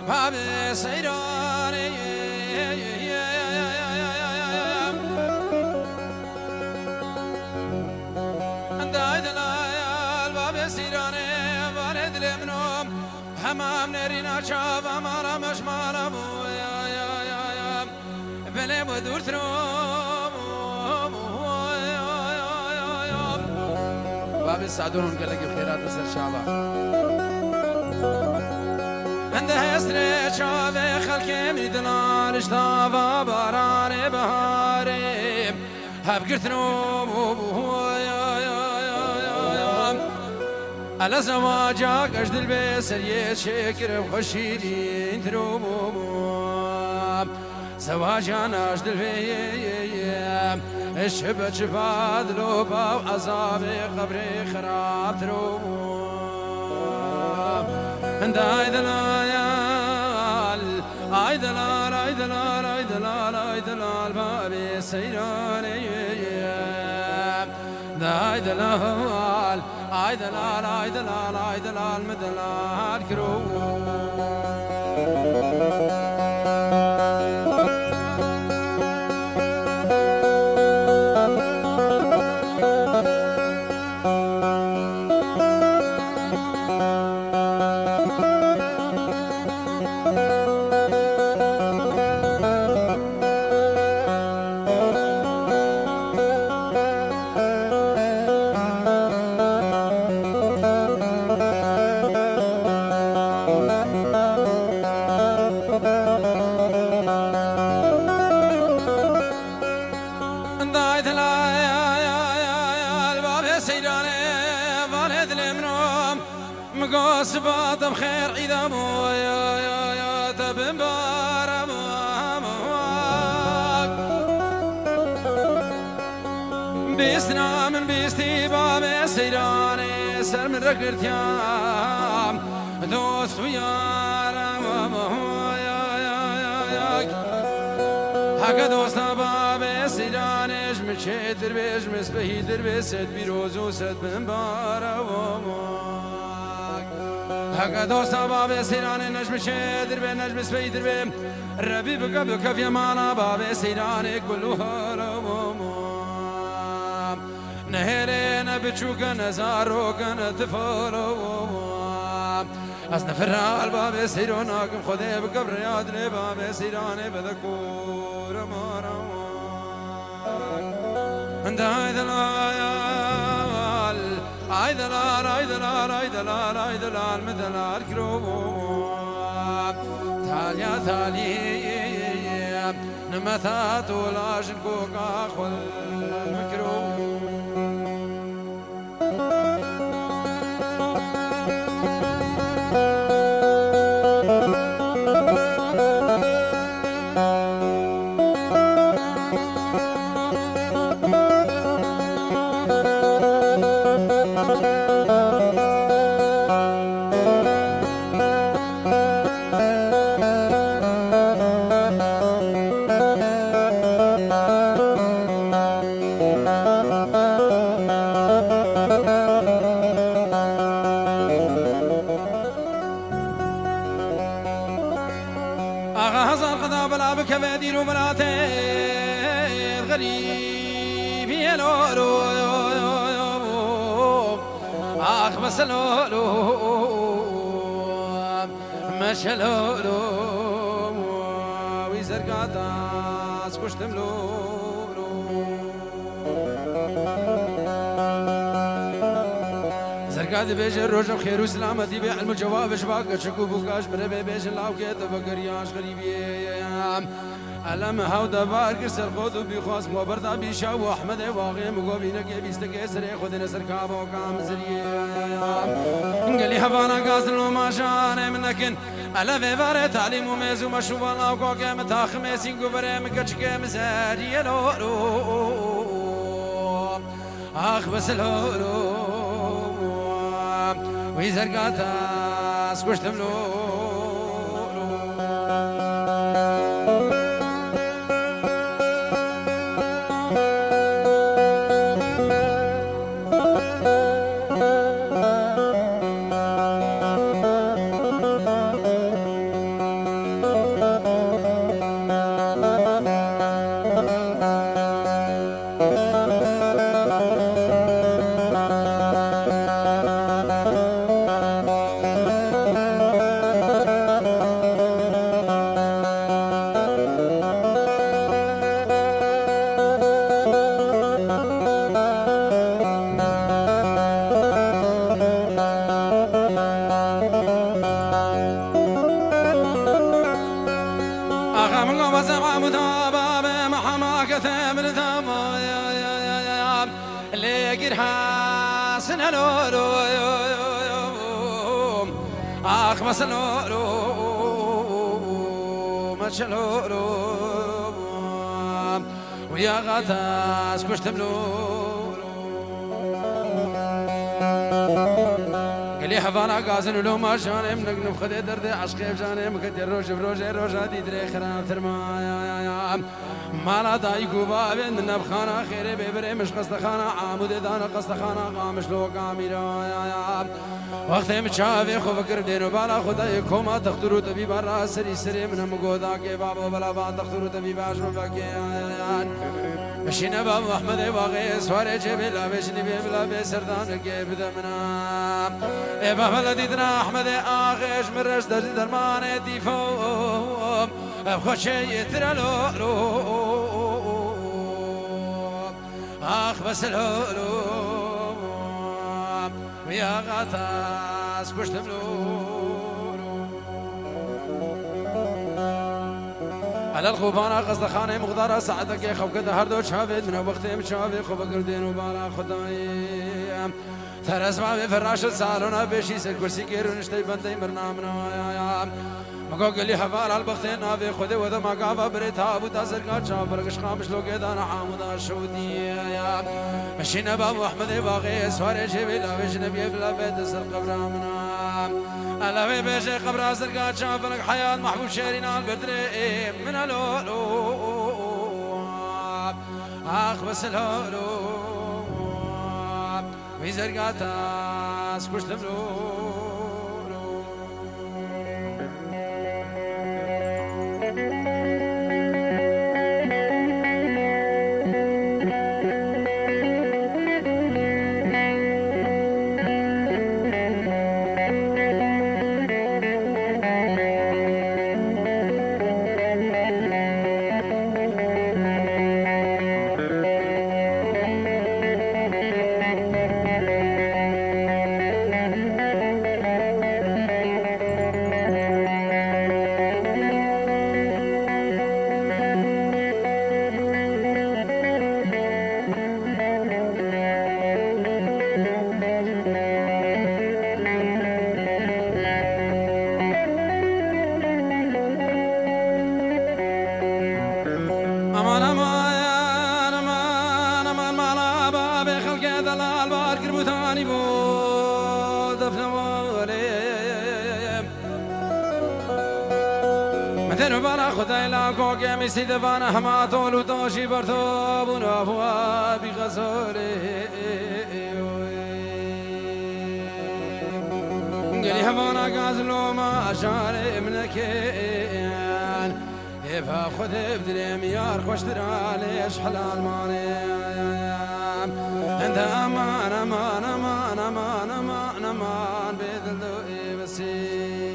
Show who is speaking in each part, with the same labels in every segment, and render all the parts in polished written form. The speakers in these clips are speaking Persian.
Speaker 1: بابي سيراني اندايد لايال بابي سيراني بارد لمنوم حمام نرينا شاف امارا مشمارا بو يا بلي ودور تروم بابي سعدون قال لك الخيرات بسر شعبا عند هسر شعبي خلقي من دلال اشتافا باراني بهاري هب قرتنو على زواجك اجد البسر يشكر بخشيلي تروم زواجنا اجد الفيم الشبت شفاد لوبا وعذابي قبري خراب تروم عند ايدلال بابي سيراني ايدلال مدلال كرو مقاصبات بخير عيدا مو يا تبن بارم بيسنا من بيستي بابي سيراني سر من رقرتيام دوست ويارم حق دوستا بابي سيراني جمشي دربيش مسبهي دربيش سد بيروزو سد بن بارم حق دوستا بابي سيراني نجم شادر بي نجم سبيدر بي ربي بقى بكف يمانا بابي سيراني كلها رومام نهرين بچوك نزاروك نتفولوام أصنا فرال بابي سيروناكم خذي بقبر يادري بابي سيراني بذكور مارام عند هاي ايدلال مدلال كروب تاليا تالي نمثات ولاجن كوكا خل مكروب كفادير ومراتي الغريب يلولو آخ بس لولو مشلولو ويزرقاتا سكشتم لولو زرقات بيج الروج بخير وسلامتي بعلم الجواب شباك شكو بوكاش بربي بيج اللاوكيت بقرياش غريبي علم هاودا بارك سر خود بيخواس مبردا بيشا واحمد واغي مقوبينك بيستك سري خود نسر كابو كام زريه قالي هفانا قاسلو ما شان منكن على في بار تعليم وميزو مشوف الله كوك متاخ ميسين قبر مكشك مزاري لو اخ بس لو ويزرقاتا سكشتم له وزمع متاباب محماكة من ثما اللي قرها سنلولو آخ مسلولو مشلولو ويا غطاس كش تملولو قالي حفانا قازن ولو ما شاني منك نفخدي دردي عشقي بجاني مكدر روج بروجي روجا دي دري خراب ثرما مالا دايقو بابين من نبخانا خيري ببري مش قصدخانا عامود دانا قصدخانا قامش لو قاميرا وقتی مچاوی خو فکر دینو بالا خدای کوما تخترو تبی برا سری سری من مگودا که بابا بلا با تخترو تبی باش مفکیان مشینه باب احمد باقی سواره جبلا بشنی بلا بسردان که بدمنا ای بابا دیدنا احمد آخش مرش درمان دیفو خوشی ترلو آخ بس لولو ويا غطاس كش تملولو على الخوفانا قصد خاني مقدارة ساعتك يا خو كده هردو شافد من وقتي مشافي خو بقردين وبالا خدايم ثرس ما بفراش الصالونة بشي سر كرسي كيرو نشتي بنتي برنامنا مگو گلی حوال البختین نافی خودی و دم عقاب بريتها ابو تاسر قاد شابرقش خامش لو قدان حامد شودی مشينا باب احمد باقي سوار جبل وش نبي بلا بيت سر قبرامنا الا بيش قبر سر قاد شابرق حياه محبوب شيرنا البدري من الولو اخ بس الولو ويزرقاتا سكوش تملو مثل بنا خدای لاکو که میسی دفانه همه طول و تاشی برتاب و نافوا بغزاله قلی همانا قازلو ما اشاره منکن افا خود بدري ميار خوش دراليش حلال ماني انت امان امان امان امان امان امان بيدلو بسي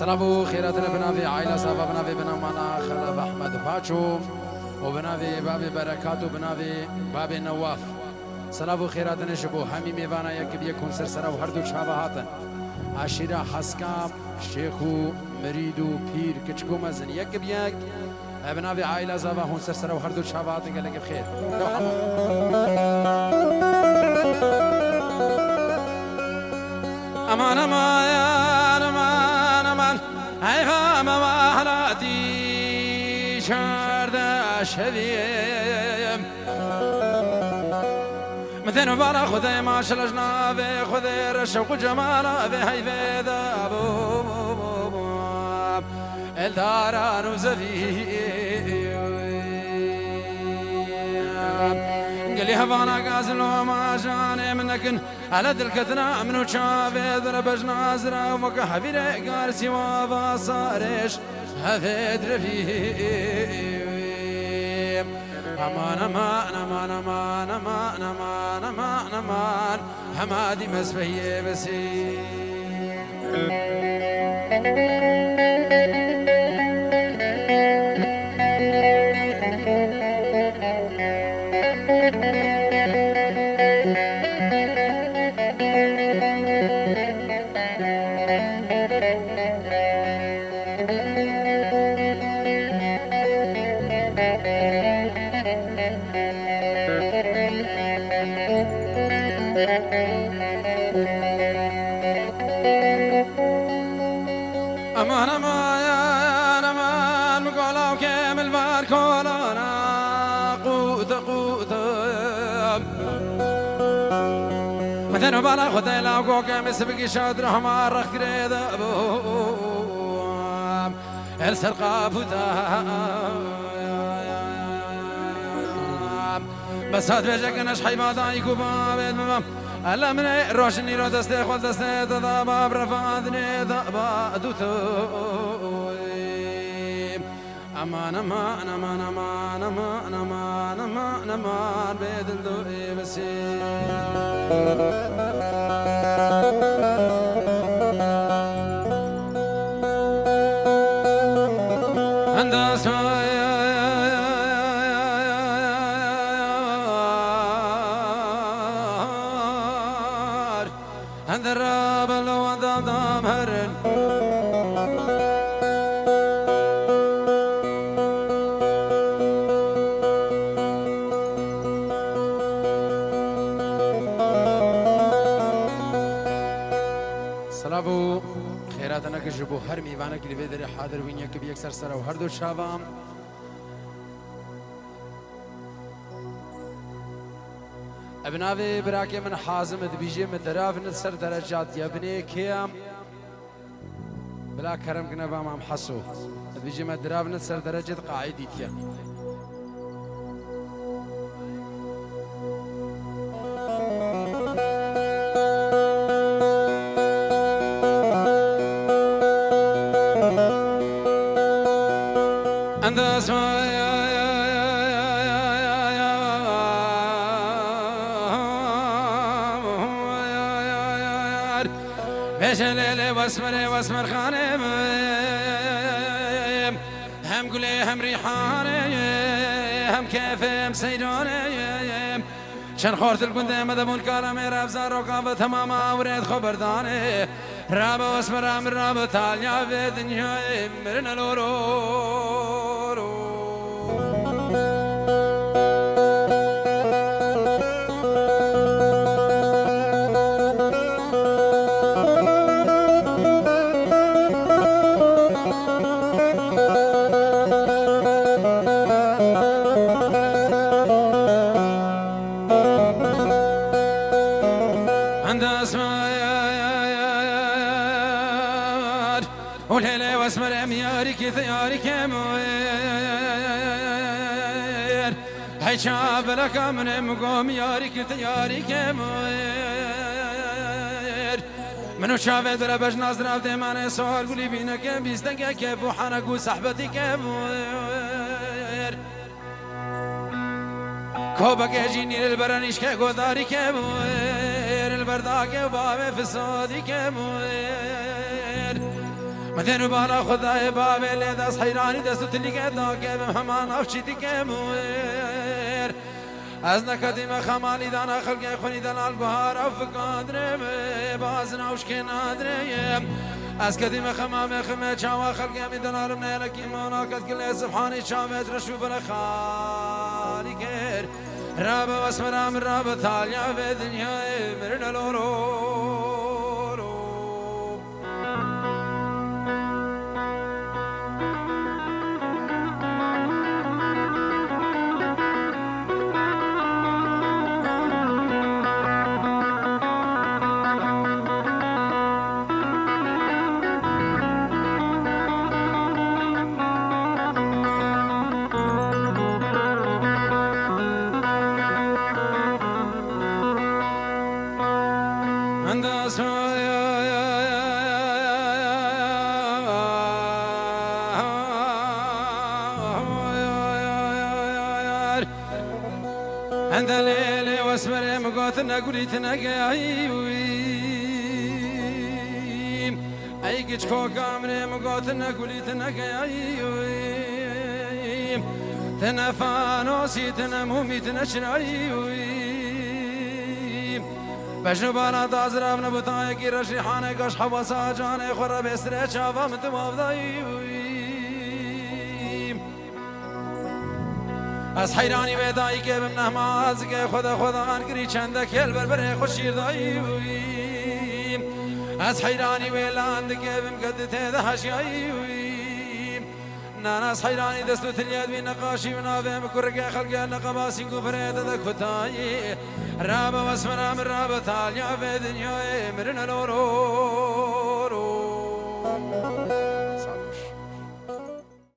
Speaker 1: سلامو خيراتنا بنافي عائلة صافا بنافي بنا مانا خلف أحمد باتشو وبنافي بابي بركاتو بنافي بابي نواف سلامو خيراتنا شبو همي ميوانا يكب يكون سرسرا وهردو شابا هاتن عشيرة حسكام شيخو مريدو بير كچكو مزن يكب يك بنافي عائلة صافا هون سرسرا وهردو شابا هاتن قال لك بخير أمان أمان أمان أمان هيفا مواهلاتي شارد شذيم مثل بارا خذي ما شلجنا في خذي الشوق جمالا في هيفا ذابو الداران وزفي لي هفانا قازلو ما جاني منكن على دلكتنا منو شافي ضربش نازرة ومك حبيري قارسي وبصارش هفيد رفيق امان امان امان امان امان امان امان امان حمادي مسبهي بسي امان امان امان مقالا وكامل باركولانا قوت قوت مثلا بالا خدي لاقو كامل سبقي شادر حمار رخ كريد ابوام السرقة فوتا بس هاد بيجك نش حيبادا يكوبا بيد مام ألا من روشني رو دسته خود دسته تضابا برفادني ضابا دوتو أمان أمان أمان أمان أمان أمان أمان أمان بيد الدوئي بسي عند عند الراب لو دام هرن سلامو خيراتنا كجبو هر ميوانا كلي بدري حاضر وينيا كبي يكسر سرا وهر دو شابام ابناوي براكي من حازم دبيجي من دراف نسر درجات يا ابني كيام بلا كرم كنا بام حسو دبيجي من دراف نسر درجة قاعدي تيا عند بشليلي واسمري واسمر خانم هم قولي هم ريحاني هم كيفي سيدوني شن خورت القندة مدبون كارمي رفزار رقابة تماما وريد خبرداني رابا واسمر من رابا تاليا في دنيا مرنا لورو والهلا واسمر امياري كثياري كموير هاي شاب لك من مقوم ياري كثياري كموير منو شاف دربش نظر في دمان سوال قولي بينك بيستنك كيف وحنك صحبتي كموير كوبك يجيني للبرانيش كقداري كموير البرداك وبابي في الصادي كموير مثل بالا خدای بابی لیداس حیرانی دستو تلیگه داگه بم همان افشیدی که مویر از نکدیم خمالی دانا خلقه خونی دلال بهار افقادرم باز نوش که نادرم از کدیم خمام خمه چاوا خلقه می دلالم نیلکی مناکت کل سبحانی شامت رشو بر خالی کر راب واسمرام راب تالیا به دنیای مرنلورو عند الليل واسمر مقاتنا قليتنا قايم أي كيش كوكا من مقاتنا قليتنا قايم تنفانوسي تنمومي تنشرايم بجنبانا تازراب نبطايا كي رشيحاني قش حواسا جاني خورا بسري شافا متماف ضايم از حیرانی بدایی که بم نماز که خدا انگری چنده کل بربره خوشیر داییم از حیرانی ویلاند که بم قد تده هشیاییم نان از حیرانی دستو تلیاد بی نقاشی و نابم کرگه خلقه نقباسی گفره دده کتایی راب واسمنا من راب تالیا به دنیای مرن لورو